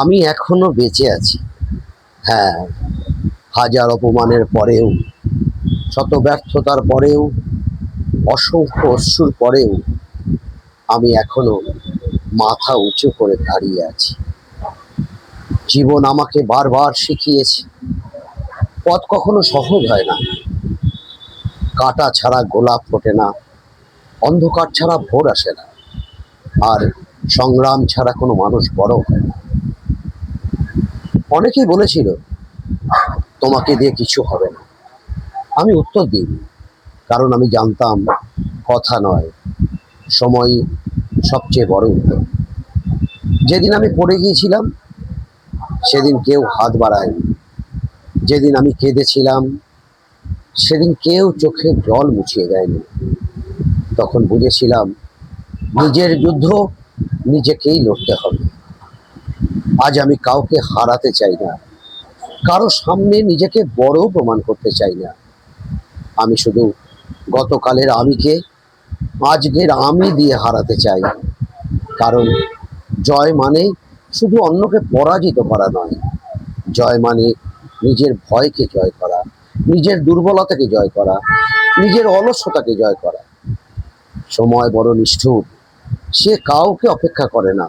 আমি এখনো বেঁচে আছি। হ্যাঁ, হাজার অপমানের পরেও, শত ব্যর্থতার পরেও, অসংখ্য অশ্রুর পরেও আমি এখনো মাথা উঁচু করে দাঁড়িয়ে আছি। জীবন আমাকে বারবার শিখিয়েছে, পথ কখনো সহজ হয় না। কাঁটা ছাড়া গোলাপ ফোটে না, অন্ধকার ছাড়া ভোর আসে না, আর সংগ্রাম ছাড়া কোনো মানুষ বড় হয় না। অনেকেই বলেছিল তোমাকে দিয়ে কিছু হবে না। আমি উত্তর দিই, কারণ আমি জানতাম কথা নয়, সময় সবচেয়ে বড় উত্তর। যেদিন আমি পড়ে গিয়েছিলাম সেদিন কেউ হাত বাড়ায়নি। যেদিন আমি কেঁদেছিলাম সেদিন কেউ চোখে জল মুছিয়ে দেয়নি। তখন বুঝেছিলাম নিজের যুদ্ধ নিজেকেই লড়তে হবে। আজ আমি কাউকে হারাতে চাই না, কারো সামনে নিজেকে বড় প্রমাণ করতে চাই না। আমি শুধু গতকালের আমিকে আজকের আমি দিয়ে হারাতে চাই। কারণ জয় মানে শুধু অন্যকে পরাজিত করা নয়, জয় মানে নিজের ভয়কে জয় করা, নিজের দুর্বলতাকে জয় করা, নিজের অলসতাকে জয় করা। সময় বড় নিষ্ঠুর, সে কাউকে অপেক্ষা করে না।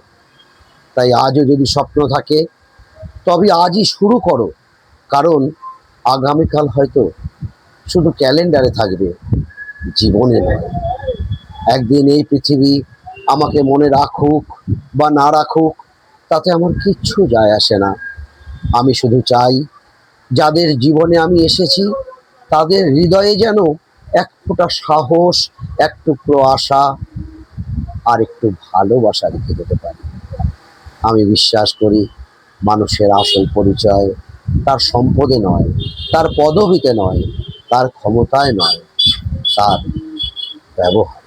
তাই আজও যদি স্বপ্ন থাকে তবে আজই শুরু করো, কারণ আগামীকাল হয়তো শুধু ক্যালেন্ডারে থাকবে, জীবনে নয়। একদিন এই পৃথিবী আমাকে মনে রাখুক বা না রাখুক, তাতে আমার কিচ্ছু যায় আসে না। আমি শুধু চাই যাদের জীবনে আমি এসেছি তাদের হৃদয়ে যেন এক ফোঁটা সাহস, এক টুকরো আশা আর একটু ভালোবাসা রেখে যেতে পারি। আমি বিশ্বাস করি মানুষের আসল পরিচয় তার সম্পদে নয়, তার পদবিতে নয়, তার ক্ষমতায় নয়, তার ব্যবহার।